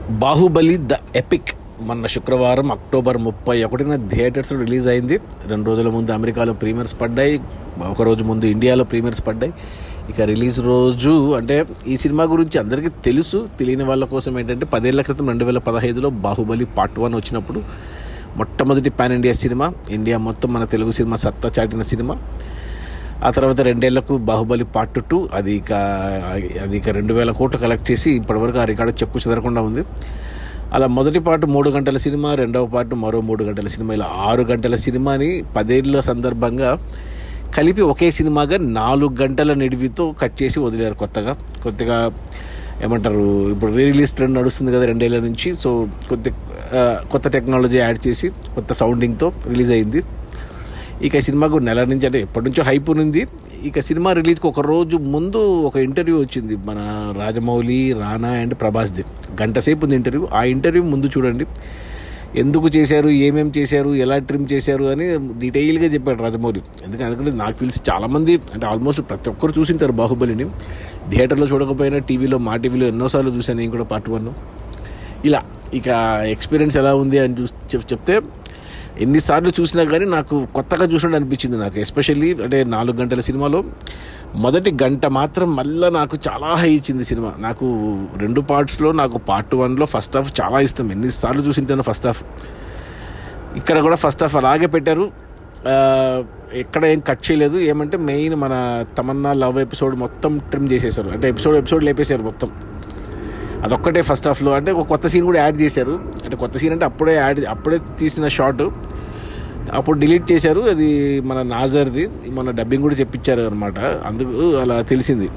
Baahubali the epic మొన్న శుక్రవారం October 31న theatres release అయింది. 2 రోజుల ముందు అమెరికాలో ప్రీమియర్స్ పడ్డాయి, ఒక రోజు ముందు ఇండియాలో ప్రీమియర్స్ పడ్డాయి. ఇక రిలీజ్ రోజు అంటే ఈ సినిమా గురించి అందరికీ తెలుసు, తెలియని వాళ్ళ కోసం ఏంటంటే 10 ఏళ్ల క్రితం 2015లో బాహుబలి పార్ట్ 1 వచ్చినప్పుడు మొట్టమొదటి పాన్ ఇండియా సినిమా, ఇండియా మొత్తం మన తెలుగు సినిమా సత్తా చాటిన సినిమా. ఆ తర్వాత 2 ఏళ్లకు బాహుబలి పార్ట్ 2 అది ఇక 2,000 కోట్లు కలెక్ట్ చేసి ఇప్పటివరకు ఆ రికార్డు చెక్కు చెదరకుండా ఉంది. అలా మొదటి పార్ట్ 3 గంటల సినిమా, రెండవ పార్ట్ మరో 3 గంటల సినిమా, ఇలా 6 గంటల సినిమాని 10 ఏళ్ళ సందర్భంగా కలిపి ఒకే సినిమాగా 4 గంటల నిడివితో కట్ చేసి వదిలేరు. కొత్తగా ఏమంటారు, ఇప్పుడు రిలీజ్ ట్రెండ్ నడుస్తుంది కదా 2 ఏళ్ళ నుంచి. సో కొత్త టెక్నాలజీ యాడ్ చేసి కొత్త సౌండింగ్తో రిలీజ్ అయింది. ఇక సినిమాకు నెల నుంచి అంటే ఎప్పటి నుంచో హైప్ ఉంది. ఇక సినిమా రిలీజ్కి ఒక రోజు ముందు ఒక ఇంటర్వ్యూ వచ్చింది మన రాజమౌళి, రానా అండ్ ప్రభాస్ది. గంట సేపు ఉంది ఇంటర్వ్యూ. ఆ ఇంటర్వ్యూ ముందు చూడండి, ఎందుకు చేశారు, ఏమేమి చేశారు, ఎలా ట్రిమ్ చేశారు అని డీటెయిల్గా చెప్పాడు రాజమౌళి. ఎందుకంటే నాకు తెలిసి చాలామంది అంటే ఆల్మోస్ట్ ప్రతి ఒక్కరు చూసింటారు బాహుబలిని. థియేటర్లో చూడకపోయినా టీవీలో, మా టీవీలో ఎన్నోసార్లు చూశాను నేను కూడా పార్ట్ 1. ఇలా ఇక ఎక్స్పీరియన్స్ ఎలా ఉంది అని చెప్తే ఎన్నిసార్లు చూసినా కానీ నాకు కొత్తగా చూసినట్టు అనిపించింది. నాకు ఎస్పెషల్లీ అంటే 4 గంటల సినిమాలో మొదటి గంట మాత్రం మళ్ళీ నాకు చాలా హై ఇచ్చింది సినిమా. నాకు 2 పార్ట్స్లో నాకు పార్ట్ 1లో ఫస్ట్ హాఫ్ చాలా ఇష్టం, ఎన్నిసార్లు చూసింటాను ఫస్ట్ హాఫ్. ఇక్కడ కూడా ఫస్ట్ హాఫ్ అలాగే పెట్టారు, ఎక్కడ ఏం కట్ చేయలేదు. ఏమంటే మెయిన్ మన తమన్నా లవ్ ఎపిసోడ్ మొత్తం ట్రిమ్ చేసేసారు, అంటే ఎపిసోడ్ లేపేశారు మొత్తం. అదొక్కటే ఫస్ట్ హాఫ్లో. అంటే ఒక కొత్త సీన్ కూడా యాడ్ చేశారు. అంటే కొత్త సీన్ అంటే అప్పుడే తీసిన షాట్ అప్పుడు డిలీట్ చేశారు. అది మన నాజర్ది, మన డబ్బింగ్ కూడా చెప్పించారు అనమాట. అందుకు అలా తెలిసింది.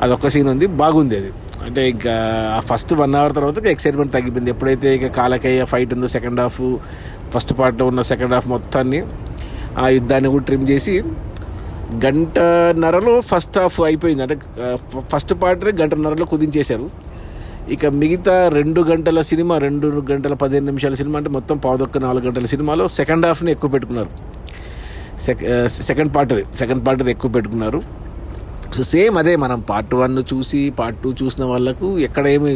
అదొక్క సీన్ ఉంది, బాగుంది అది. అంటే ఇంకా ఆ ఫస్ట్ 1 అవర్ తర్వాత ఎక్సైట్మెంట్ తగ్గిపోయింది. ఎప్పుడైతే ఇక కాలకయ్య ఫైట్ ఉందో సెకండ్ హాఫ్, ఫస్ట్ పార్ట్లో ఉన్న సెకండ్ హాఫ్ మొత్తాన్ని ఆ యుద్ధాన్ని కూడా ట్రిమ్ చేసి 1.5 గంటలో ఫస్ట్ హాఫ్ అయిపోయింది. అంటే ఫస్ట్ పార్ట్ 1.5 గంటలో కుదించేశారు. ఇక మిగతా 2 గంటల సినిమా, 2 గంటల 15 నిమిషాల సినిమా, అంటే మొత్తం 4 గంటల సినిమాలో సెకండ్ హాఫ్ని ఎక్కువ పెట్టుకున్నారు. సెకండ్ పార్ట్ ఎక్కువ పెట్టుకున్నారు. సో సేమ్ అదే, మనం పార్ట్ 1 చూసి పార్ట్ 2 చూసిన వాళ్ళకు ఎక్కడ ఏమి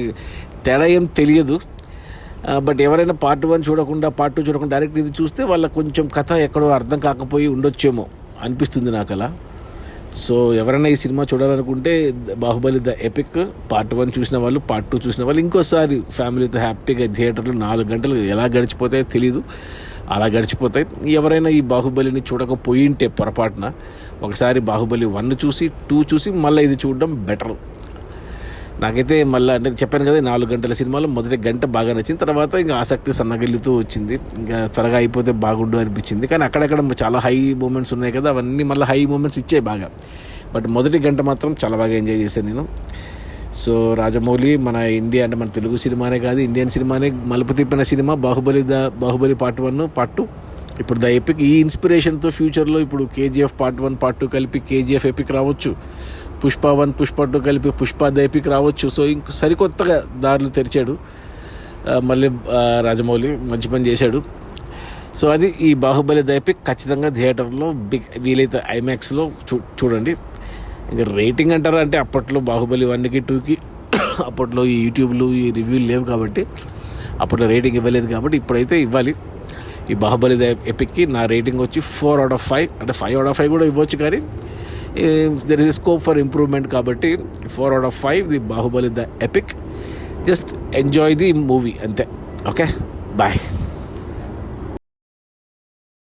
తేడా ఏం తెలియదు. బట్ ఎవరైనా పార్ట్ 1 చూడకుండా పార్ట్ 2 చూడకుండా డైరెక్ట్ ఇది చూస్తే వాళ్ళకు కొంచెం కథ ఎక్కడో అర్థం కాకపోయి ఉండొచ్చేమో అనిపిస్తుంది నాకు అలా. సో ఎవరైనా ఈ సినిమా చూడాలనుకుంటే బాహుబలి ద ఎపిక్ పార్ట్ 1 చూసిన వాళ్ళు, పార్ట్ 2 చూసిన వాళ్ళు ఇంకోసారి ఫ్యామిలీతో హ్యాపీగా థియేటర్లో 4 గంటలు ఎలా గడిచిపోతాయో తెలీదు, అలా గడిచిపోతాయి. ఎవరైనా ఈ బాహుబలిని చూడకపోయింటే పొరపాటున ఒకసారి బాహుబలి 1 చూసి 2 చూసి మళ్ళీ ఇది చూడడం బెటర్. నాకైతే మళ్ళీ అంటే చెప్పాను కదా, 4 గంటల సినిమాలో మొదటి గంట బాగా నచ్చింది. తర్వాత ఇంకా ఆసక్తి సన్నగిల్లుతూ వచ్చింది, ఇంకా త్వరగా అయిపోతే బాగుండు అనిపించింది. కానీ అక్కడక్కడ చాలా హై మూమెంట్స్ ఉన్నాయి కదా, అవన్నీ మళ్ళీ హై మూమెంట్స్ ఇచ్చాయి బాగా. బట్ మొదటి గంట మాత్రం చాలా బాగా ఎంజాయ్ చేశాను నేను. సో రాజమౌళి మన ఇండియా అంటే మన తెలుగు సినిమానే కాదు, ఇండియన్ సినిమానే మలుపు తిప్పిన సినిమా బాహుబలి పార్ట్ 1, పార్ట్ 2, ఇప్పుడు ద ఎపిక్. ఈ ఇన్స్పిరేషన్తో ఫ్యూచర్లో ఇప్పుడు కేజీఎఫ్ పార్ట్ 1, పార్ట్ 2 కలిపి కేజీఎఫ్ ఎపిక్ రావచ్చు, పుష్ప 1, పుష్ప 2 కలిపి పుష్ప ద ఎపిక్ రావచ్చు. సో ఇంక సరికొత్తగా దారులు తెరిచాడు మళ్ళీ రాజమౌళి, మంచి పని చేశాడు. సో అది ఈ బాహుబలి ద ఎపిక్. ఖచ్చితంగా థియేటర్లో వీలైతే ఐమాక్స్లో చూడండి. ఇంకా రేటింగ్ అంటారా అంటే అప్పట్లో బాహుబలి 1కి 2కి అప్పట్లో ఈ యూట్యూబ్లు ఈ రివ్యూలు లేవు కాబట్టి అప్పట్లో రేటింగ్ ఇవ్వలేదు, కాబట్టి ఇప్పుడైతే ఇవ్వాలి. ఈ బాహుబలి ద ఎపిక్కి నా రేటింగ్ వచ్చి 4 out of 5. అంటే 5 out of 5 కూడా ఇవ్వచ్చు, కానీ there is scope for improvement, కాబట్టి 4 out of 5 the Baahubali the epic. Just enjoy the movie అంతే. Okay, bye.